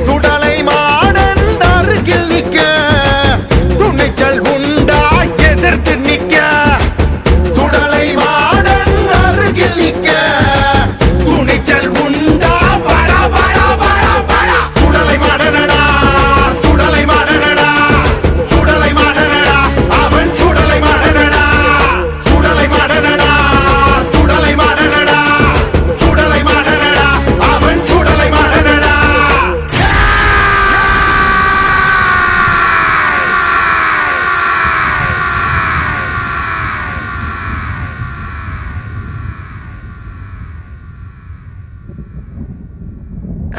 சுடலை modern அருகில் நிக்க துணிச்சல் உண்டா எதிர்த்து நிக்க சுடலை மாடன் அருகில் நிக்க துணிச்சல் உண்டா வடா வடா வடா வடா சுடலை மாடனடா சுடலை மாடனடா சுடலை மாடனடா அவன் சுடலை மாடனடா சுடலை மாடனடா சுடலை மாடனடா சுடலை மாடனடா அவன் சுடலை மாடனடா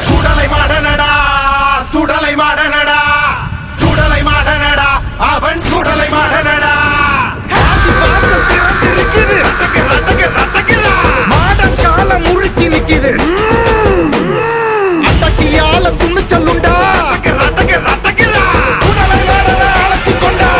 சுடலை மாடனடா சுடலை மாடனடா சுடலை மாடனடா அவன் சுடலை மாடனடா மாடன் காலம் முறுக்கி நிக்குது அட்டக்கியால துணிச்சல் உண்டா சுடலை மாடனை அழைச்சு கொண்டா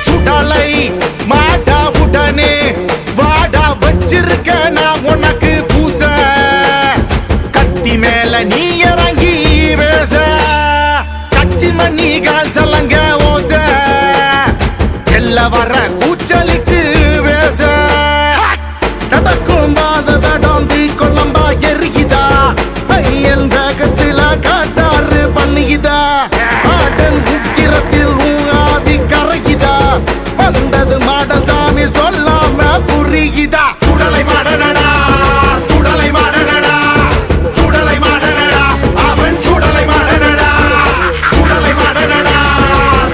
சுடலை மாடா உடனே வாடா வச்சிருக்க நான் உனக்கு பூச கத்தி மேல நீ இறங்கி பேச கச்சி மண்ணி கால் சலங்க ஓச எல்ல வர கூச்சலிட்டு பேச நடக்கும் பாத தடம் தீ கொள்ளம்பா எரியுதா பையன் வேகத்தில காட்டாறு பண்ணியுதா ஆடன் உக்கிரத்தில் ஊதி கரையுதா வந்தது மாடசாமி சொல்லாம புரியுதா சுடலை மாடனடா சுடலை மாடனடா சுடலை மாடனடா அவன் சுடலை மாடனடா சுடலை மாடனடா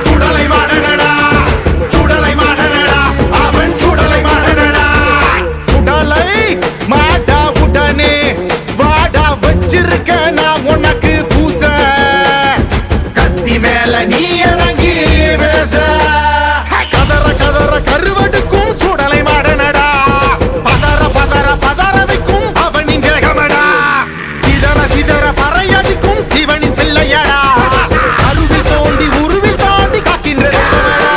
சுடலை மாடனடா சுடலை மாடனடா அவன் சுடலை மாடனடா சுடலை மாடா உடனே வாடா வச்சிருக்க நான் உனக்கு பூச கத்தி மேல நீ இறங்கி பேச கதற கதற கருவடுக்கும் சுடலை மாடனடா பதற பதற பதற வைக்கும் அவனின் வேகமடா சிதற சிதற பறையடிக்கும் சிவனின் பிள்ளையடா அருவில் தோண்டி உருவில் தாண்டி காக்கின்ற தேவனடா.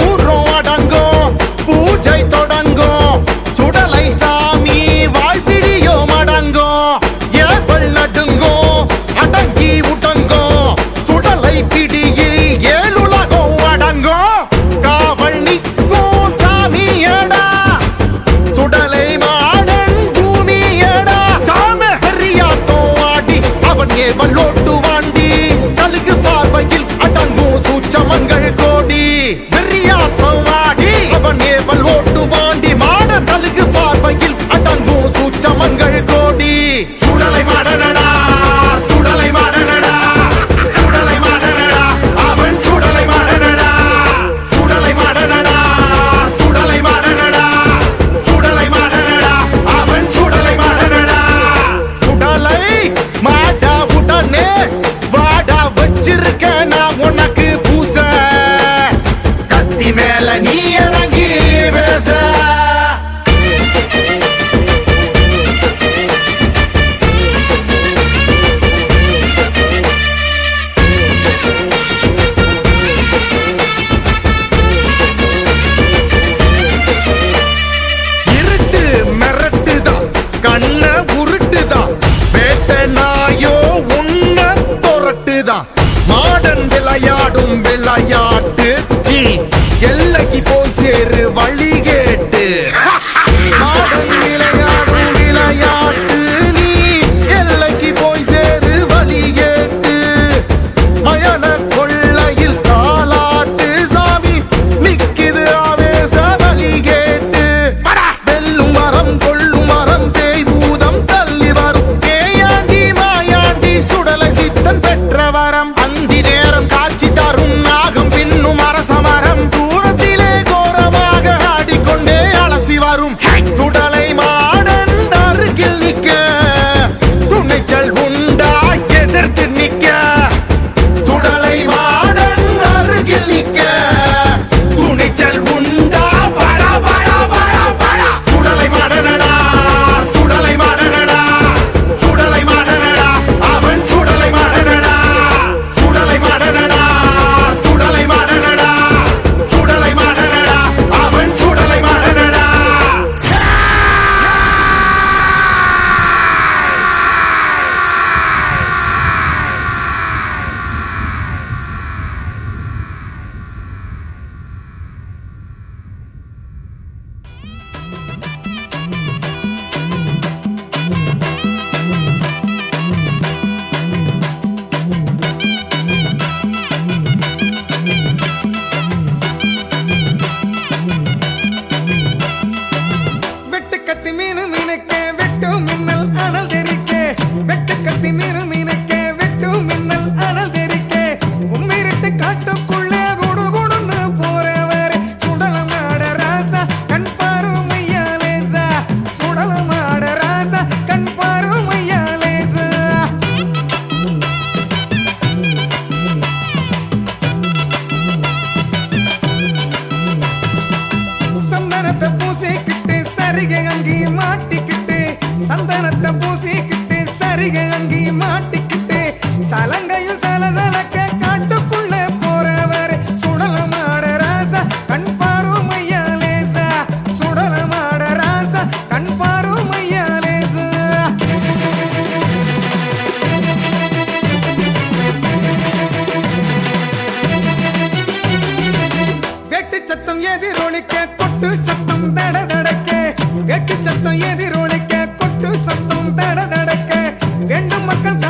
ஊரும் அடங்கும் பூஜை தொடங்கும் சுடலை சாமி வாழ்பிடியோ மடங்கும் ஏவல் நடுங்கும் அடங்கி உடங்கும் சுடலை பிடியில் ஏழுலகம் அடங்கும் காவல் நிற்கும் சாமியடா சுடலை மாடன் பூமியடா சாமி ஹரியாட்டம் ஆடி அவன் ஏவல் ஓட்டு வாண்டி கழுகு பார்வையில் அடங்கும் சூச்சமங்கள் கோடி வெறியாட்டம் ஆடி அவன் ஏவல் ஓட்டு வாண்டி மாடன் கழுகு பார்வையில் அடங்கும் சூச்சமங்கள் கோடி சுடலை மாடனடா சுடலை மாடனடா சுடலை மாடனடா அவன் சுடலை மாடனடா சுடலை மாடனடா சுடலை மாடனடா சுடலை மாடனடா அவன் சுடலை மாடனடா சுடலை மாடா உடனே வாடா வச்சிருக்க நான் உனக்கு பூச கத்தி மேல நீ இறங்கி பேச இருட்டு மிரட்டுதான் கண்ண உருட்டுதான் வேட்ட நாயோ உன்ன துரட்டுதான் மாடன் விளையாடும் விளையாட்டு நீ எல்லைக்கு போய் சேரு வழி கேட்டு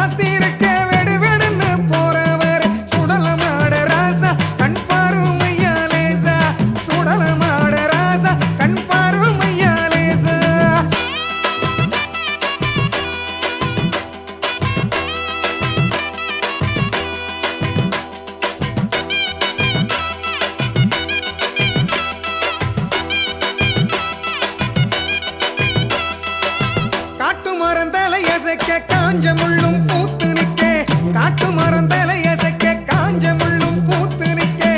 காத்திருக்க வெடுவெடுன்னு போறவர் சுடலமாட ராசா கண் பாருமையா லேசா சுடலமாட ராசா கண் பாருமையா லேசா காட்டு மரம் தலையசைக்க காஞ்ச முள்ளும் பூத்து நிற்கே காட்டு மரம் தலையசைக்க காஞ்ச முள்ளும் பூத்து நிற்கே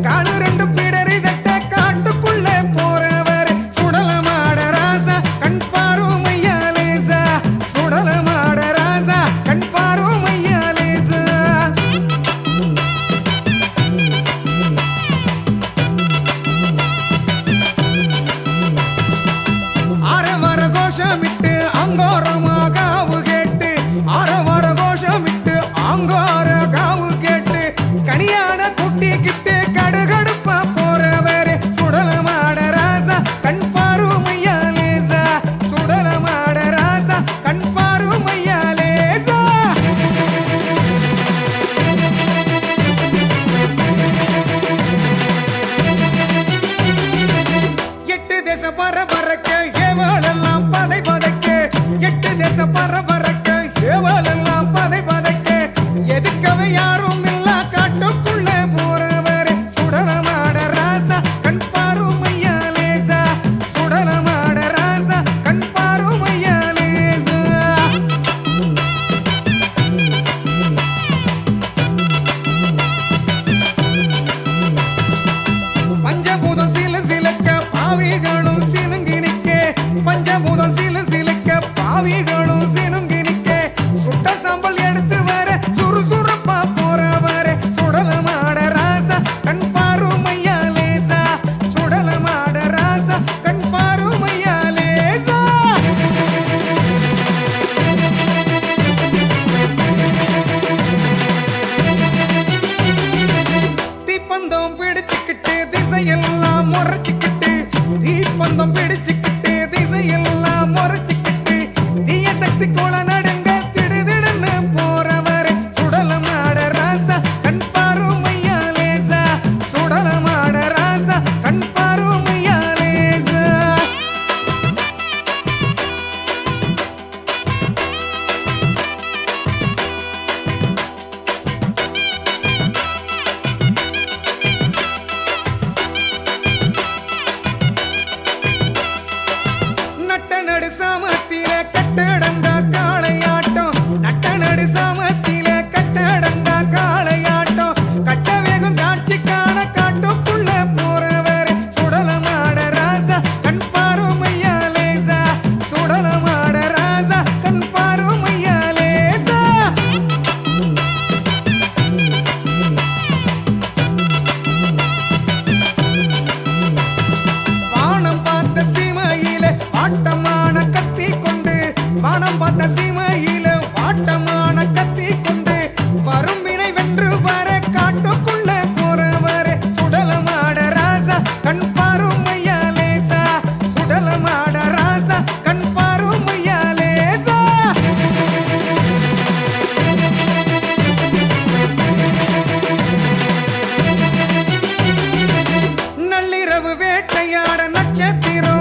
காலு ரெண்டு பிடரி தட்ட காட்டுக்குள்ள போறவர் சுடலமாட ராசா கண் பாருமையா லேசா சுடலமாட ராசா கண் பாருமையா லேசா அரவர கோஷமிட்டு அங்கோரமா காவு கேட்டு அரவர கோஷமிட்டு அங்கோர காவு கேட்டு கனியான குட்டிக்கிட்டு கடுகடுப்பா போறவர் சுடலமாட ராசா கண் பாருமையா லேசா சுடலமாட ராசா கண் பாருமையா லேசா எட்டு தேச பரபரக்க ஏவலெல்லாம் பதை பதைக்க எட்டு தேச பரபரக்க ஏவலெல்லாம் பதை பதைக்க எதுக்கவே யாரும் இல்ல காட்டுக்குள்ள போறவர் சுடலமாட ராசா கண் பாருமையா லேசா சுடலமாட ராசா கண் பாருமையா லேசா பஞ்சபூதம் சில சிலக்க பாவிகளும் சினுங்கி நிற்க பஞ்சபூதம் சில சிலக்க பாவிகளும் சினுங்கி நிற்க சுட்ட சாம்பல் எடுத்து வர சுறுசுறுப்பா போறவர சுடலமாட ராசா கண் பாருமையா லேசா சுடலமாட ராசா கண் பாருமையா லேசா தீப்பந்தம் பிடிச்சுக்கிட்டு திசையெல்லாம் முறைச்சிக்கிட்டு தீப்பந்தம் பிடிச்சுக்கிட்டு திசையெல்லாம் முறைச்சிக்கிட்டு தீய சக்தி கோல நடுங்க திடுதிடுன்னு போறவர் சுடலமாட ராசா கண் பாருமையா லேசா சுடலமாட ராசா கண் பாருமையா லேசா நட்ட நடு சாமத்தில கட்டடங்கா காளையாட்டம் நட்ட நடு சாமத்தில கட்டடங்கா காளையாட்டம் கட்ட வேகம் காட்சி காண காட்டுக்குள்ள போறவர் சுடலமாட ராசா கண் பாருமையா லேசா சுடலமாட ராசா கண் பாருமையா லேசா வானம் பார்த்த சீமையில வாட்டமான கத்தி கொண்டு வானம் பார்த்த சீமையில வாட்டமான கத்தி கொண்டு வரும்பினை வென்று வர காட்டுக்குள்ள போறவர் சுடலமாட ராசா கண் பாருமையா லேசா சுடலமாட ராசா கண் பாருமையா லேசா நள்ளிரவு வேட்டையாட நட்சத்திரம்